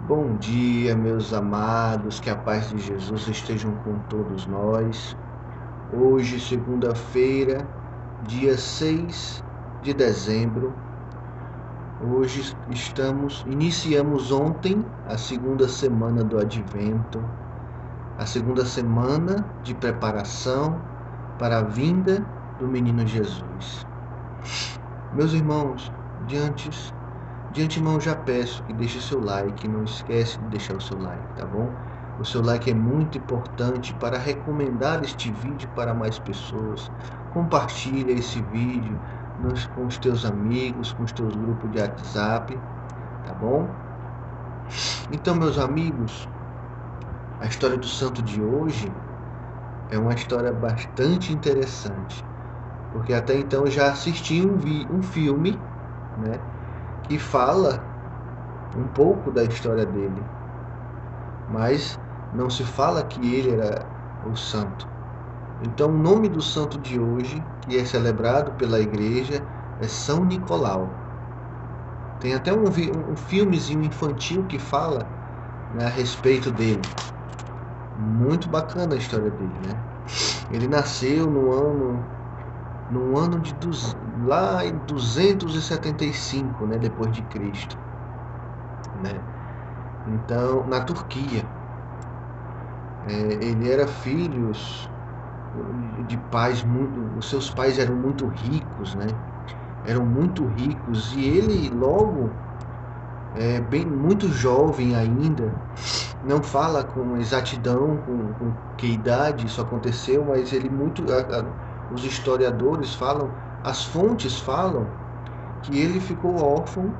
Bom dia, meus amados, que a paz de Jesus estejam com todos nós. Hoje, segunda-feira, dia 6 de dezembro. Hoje iniciamos ontem a segunda semana do Advento, a segunda semana de preparação para a vinda do menino Jesus. Meus irmãos, de antemão já peço que deixe seu like, não esquece de deixar o seu like, tá bom? O seu like é muito importante para recomendar este vídeo para mais pessoas. Compartilha esse vídeo com os teus amigos, com os teus grupos de WhatsApp, tá bom? Então, meus amigos, a história do santo de hoje é uma história bastante interessante, porque até então eu já assisti um filme, né, que fala um pouco da história dele, mas não se fala que ele era o santo. Então, o nome do santo de hoje, que é celebrado pela igreja, é São Nicolau. Tem até um filmezinho infantil que fala, né, a respeito dele. Muito bacana a história dele, né? Ele nasceu no ano de lá em 275, né, depois de Cristo, né? Então, na Turquia. Ele era filho de pais os seus pais eram muito ricos, né? Eram muito ricos e ele logo, muito jovem ainda, não fala com exatidão com que idade isso aconteceu, mas ele os historiadores falam, as fontes falam que ele ficou órfão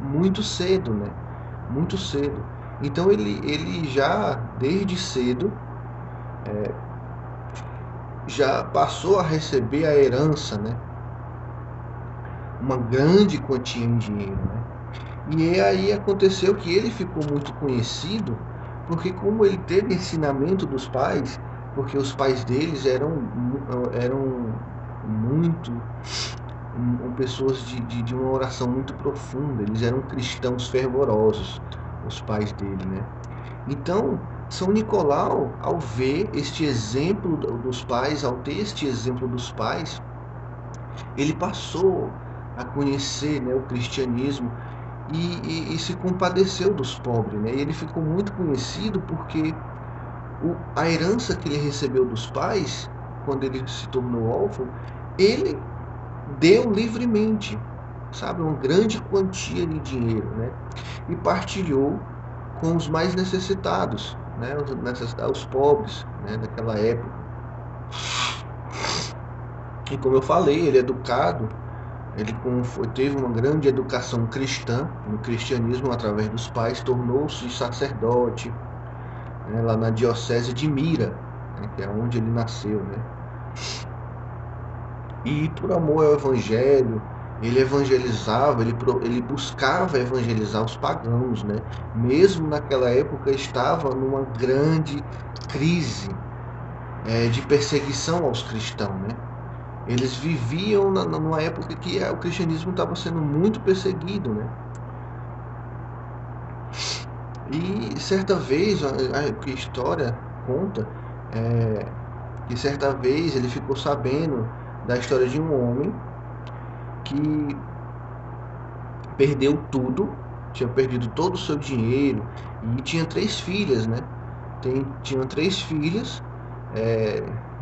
muito cedo, né? Muito cedo. Então ele já, desde cedo, já passou a receber a herança, né? Uma grande quantia em dinheiro, né? E aí aconteceu que ele ficou muito conhecido, porque como ele teve ensinamento dos pais, porque os pais deles eram muito pessoas de uma oração muito profunda, eles eram cristãos fervorosos, os pais dele, né? Então, São Nicolau, ao ver este exemplo dos pais, ao ter este exemplo dos pais, ele passou a conhecer, né, o cristianismo e se compadeceu dos pobres, né? E ele ficou muito conhecido porque a herança que ele recebeu dos pais, quando ele se tornou órfão, ele deu livremente, sabe, uma grande quantia de dinheiro, né? E partilhou com os mais necessitados, né? Os pobres, né, daquela época. E como eu falei, ele é educado, teve uma grande educação cristã, no cristianismo através dos pais, tornou-se sacerdote, né, lá na diocese de Mira, né, que é onde ele nasceu, né? E por amor ao evangelho, ele evangelizava, ele buscava evangelizar os pagãos, né? Mesmo naquela época estava numa grande crise de perseguição aos cristãos, né? Eles viviam numa época que o cristianismo estava sendo muito perseguido, né? E certa vez, a história conta, que certa vez ele ficou sabendo da história de um homem que perdeu tudo, tinha perdido todo o seu dinheiro e tinha 3 filhas, né? Tinham 3 filhas,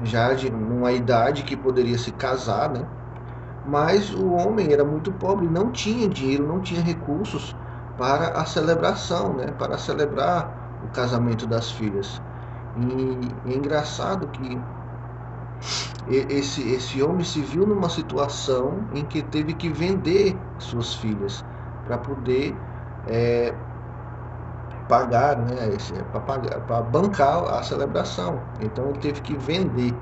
já de uma idade que poderia se casar, né? Mas o homem era muito pobre, não tinha dinheiro, não tinha recursos para a celebração, né? Para celebrar o casamento das filhas. E é engraçado que esse homem se viu numa situação em que teve que vender suas filhas para poder pagar, né, para bancar a celebração. Então ele teve que vender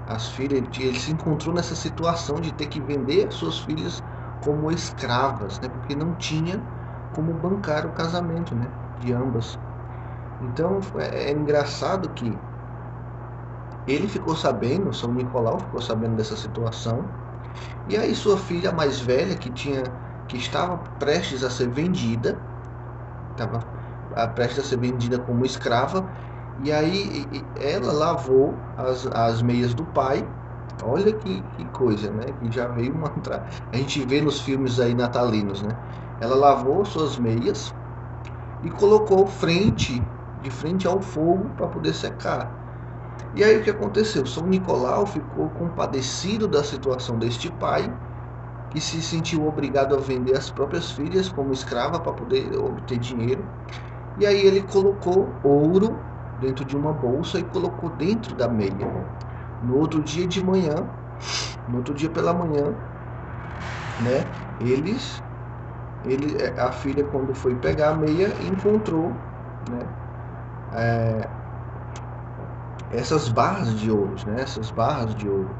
as filhas, ele se encontrou nessa situação de ter que vender as suas filhas como escravas, né, porque não tinha como bancar o casamento, né, de ambas. Então é engraçado que ele ficou sabendo, São Nicolau ficou sabendo dessa situação, e aí sua filha mais velha, que estava prestes a ser vendida, estava prestes a ser vendida como escrava. E aí ela lavou as meias do pai. Olha que coisa, né? Que já veio uma. A gente vê nos filmes aí natalinos, né? Ela lavou suas meias e colocou de frente ao fogo para poder secar. E aí o que aconteceu? São Nicolau ficou compadecido da situação deste pai, que se sentiu obrigado a vender as próprias filhas como escrava para poder obter dinheiro. E aí ele colocou ouro dentro de uma bolsa e colocou dentro da meia. No outro dia de manhã, no outro dia pela manhã, né, a filha, quando foi pegar a meia, encontrou, né, essas barras de ouro, né, essas barras de ouro.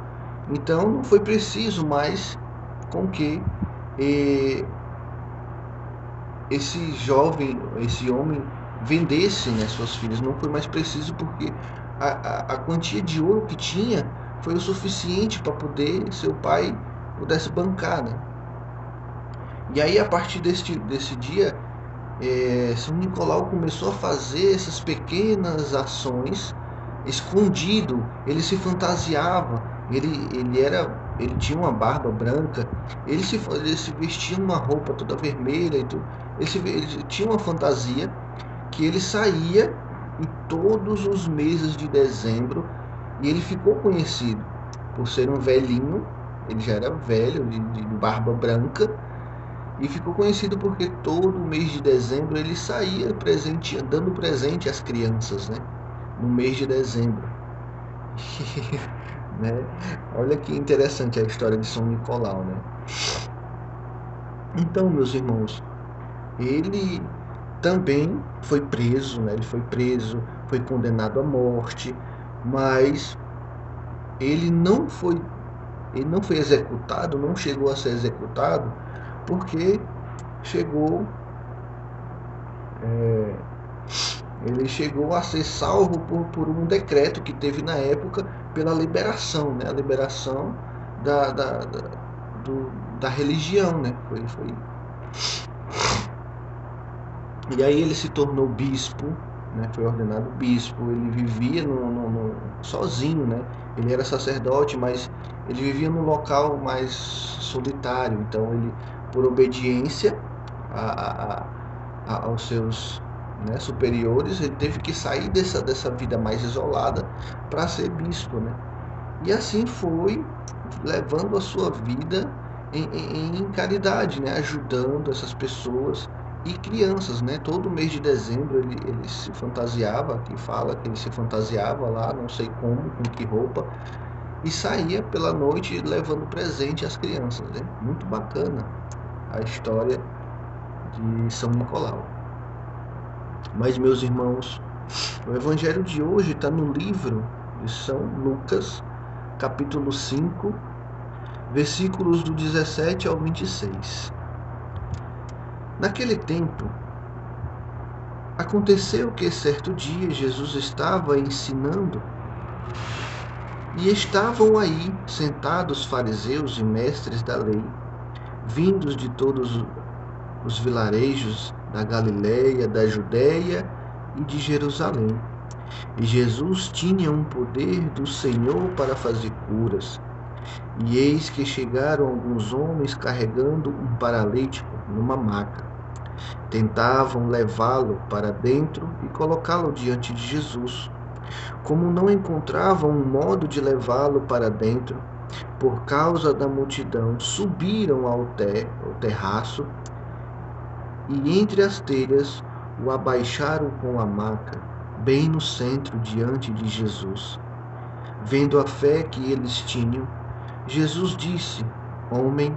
Então não foi preciso mais com que esse jovem, esse homem vendesse, né, suas filhas. Não foi mais preciso, porque a quantia de ouro que tinha foi o suficiente para poder seu pai pudesse bancar, né? E aí, a partir desse dia, São Nicolau começou a fazer essas pequenas ações escondido. Ele se fantasiava, ele tinha uma barba branca, ele se vestia numa roupa toda vermelha e tudo. Ele tinha uma fantasia que ele saía em todos os meses de dezembro, e ele ficou conhecido por ser um velhinho. Ele já era velho, de barba branca, e ficou conhecido porque todo mês de dezembro ele saía dando presente às crianças, né? No mês de dezembro. Né? Olha que interessante a história de São Nicolau, né? Então, meus irmãos, ele também foi preso, né? Ele foi preso, foi condenado à morte, mas ele não foi executado, não chegou a ser executado, porque chegou ele chegou a ser salvo por um decreto que teve na época pela liberação, né? A liberação da religião, né? Foi. E aí ele se tornou bispo, né? Foi ordenado bispo. Ele vivia sozinho, né? Ele era sacerdote, mas ele vivia num local mais solitário. Então ele, por obediência aos seus, né, superiores, ele teve que sair dessa vida mais isolada para ser bispo, né? E assim foi levando a sua vida em caridade, né? Ajudando essas pessoas e crianças, né? Todo mês de dezembro ele se fantasiava, aqui fala que ele se fantasiava lá, não sei como, com que roupa, e saía pela noite levando presente às crianças, né? Muito bacana a história de São Nicolau. Mas, meus irmãos, o evangelho de hoje está no livro de São Lucas, capítulo 5, versículos do 17 ao 26. Naquele tempo, aconteceu que certo dia Jesus estava ensinando, e estavam aí sentados fariseus e mestres da lei, vindos de todos os vilarejos da Galileia, da Judéia e de Jerusalém. E Jesus tinha um poder do Senhor para fazer curas. E eis que chegaram alguns homens carregando um paralítico numa maca. Tentavam levá-lo para dentro e colocá-lo diante de Jesus. Como não encontravam um modo de levá-lo para dentro, por causa da multidão, subiram ao terraço, e entre as telhas o abaixaram com a maca, bem no centro, diante de Jesus. Vendo a fé que eles tinham, Jesus disse: Homem,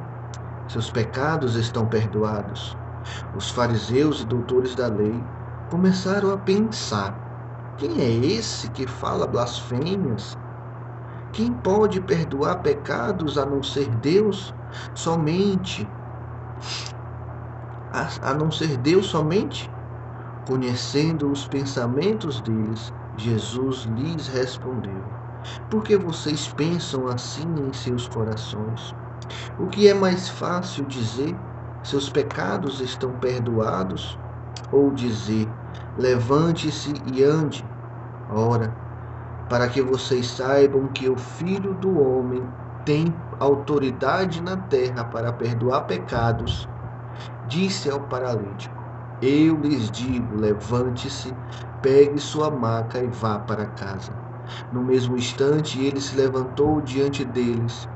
seus pecados estão perdoados. Os fariseus e doutores da lei começaram a pensar: quem é esse que fala blasfêmias? Quem pode perdoar pecados a não ser Deus somente? A não ser Deus somente? Conhecendo os pensamentos deles, Jesus lhes respondeu: Por que vocês pensam assim em seus corações? O que é mais fácil dizer: seus pecados estão perdoados? Ou dizer: levante-se e ande. Ora, para que vocês saibam que o Filho do Homem tem autoridade na terra para perdoar pecados, disse ao paralítico: Eu lhes digo, levante-se, pegue sua maca e vá para casa. No mesmo instante, ele se levantou diante deles,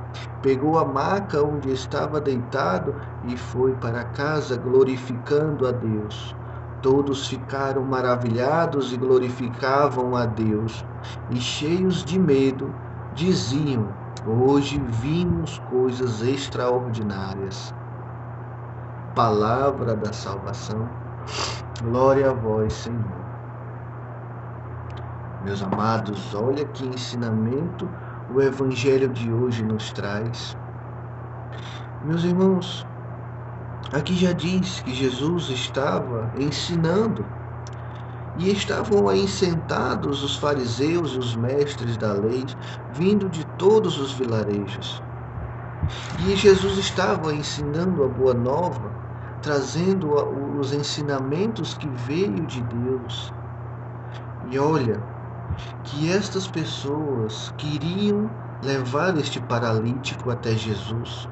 pegou a maca onde estava deitado e foi para casa, glorificando a Deus. Todos ficaram maravilhados e glorificavam a Deus, e cheios de medo, diziam: Hoje vimos coisas extraordinárias. Palavra da salvação. Glória a vós, Senhor. Meus amados, olha que ensinamento o Evangelho de hoje nos traz. Meus irmãos, aqui já diz que Jesus estava ensinando e estavam aí sentados os fariseus e os mestres da lei, vindo de todos os vilarejos. E Jesus estava ensinando a boa nova, trazendo os ensinamentos que veio de Deus. E olha, que estas pessoas queriam levar este paralítico até Jesus,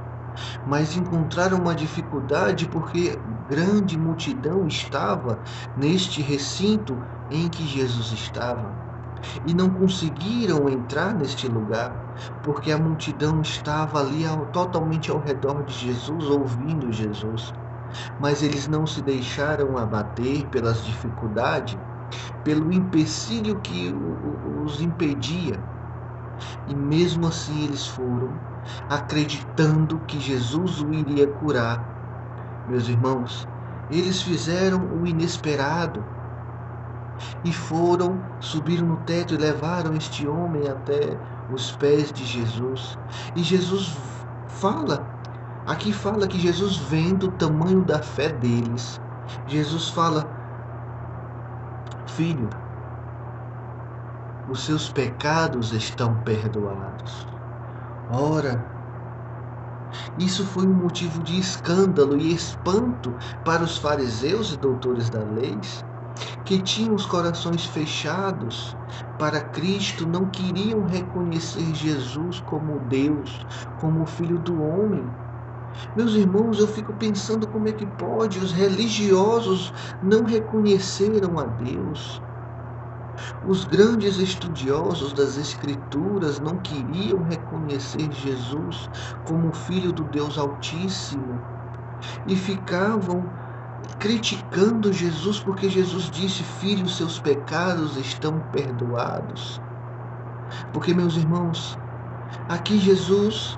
mas encontraram uma dificuldade porque grande multidão estava neste recinto em que Jesus estava. E não conseguiram entrar neste lugar, porque a multidão estava ali totalmente ao redor de Jesus, ouvindo Jesus. Mas eles não se deixaram abater pelas dificuldades, pelo empecilho que os impedia. E mesmo assim eles foram, acreditando que Jesus o iria curar. Meus irmãos, eles fizeram o inesperado e foram, subiram no teto e levaram este homem até os pés de Jesus. E Jesus aqui fala que Jesus, vendo o tamanho da fé deles, Jesus fala: Filho, os seus pecados estão perdoados. Ora, isso foi um motivo de escândalo e espanto para os fariseus e doutores da lei, que tinham os corações fechados para Cristo, não queriam reconhecer Jesus como Deus, como o Filho do Homem. Meus irmãos, eu fico pensando como é que pode, os religiosos não reconheceram a Deus. Os grandes estudiosos das Escrituras não queriam reconhecer Jesus como Filho do Deus Altíssimo e ficavam criticando Jesus porque Jesus disse: Filho, seus pecados estão perdoados. Porque, meus irmãos, aqui Jesus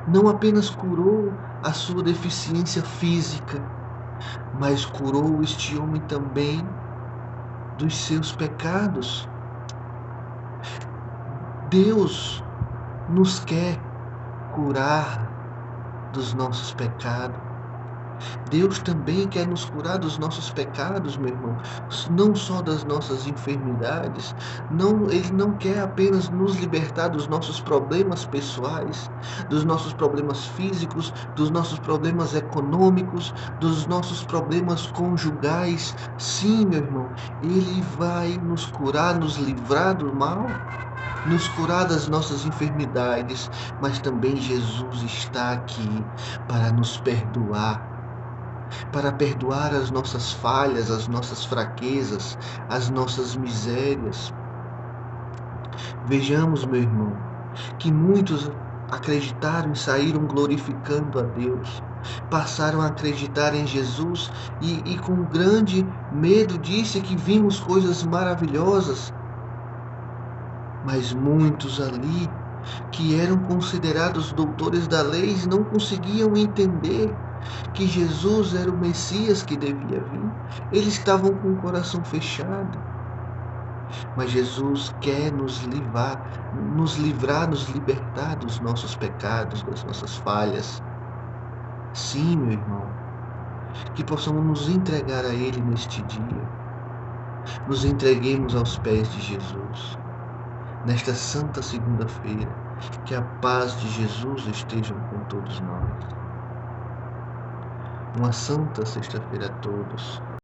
não apenas curou a sua deficiência física, mas curou este homem também dos seus pecados. Deus nos quer curar dos nossos pecados. Deus também quer nos curar dos nossos pecados, meu irmão, não só das nossas enfermidades. Não, Ele não quer apenas nos libertar dos nossos problemas pessoais, dos nossos problemas físicos, dos nossos problemas econômicos, dos nossos problemas conjugais. Sim, meu irmão, Ele vai nos curar, nos livrar do mal, nos curar das nossas enfermidades, mas também Jesus está aqui para nos perdoar, para perdoar as nossas falhas, as nossas fraquezas, as nossas misérias. Vejamos, meu irmão, que muitos acreditaram e saíram glorificando a Deus, passaram a acreditar em Jesus e com grande medo disse que vimos coisas maravilhosas. Mas muitos ali, que eram considerados doutores da lei, não conseguiam entender que Jesus era o Messias que devia vir. Eles estavam com o coração fechado. Mas Jesus quer nos livrar, nos libertar dos nossos pecados, das nossas falhas. Sim, meu irmão, que possamos nos entregar a Ele neste dia. Nos entreguemos aos pés de Jesus. Nesta santa segunda-feira, que a paz de Jesus esteja com todos nós. Uma santa sexta-feira a todos.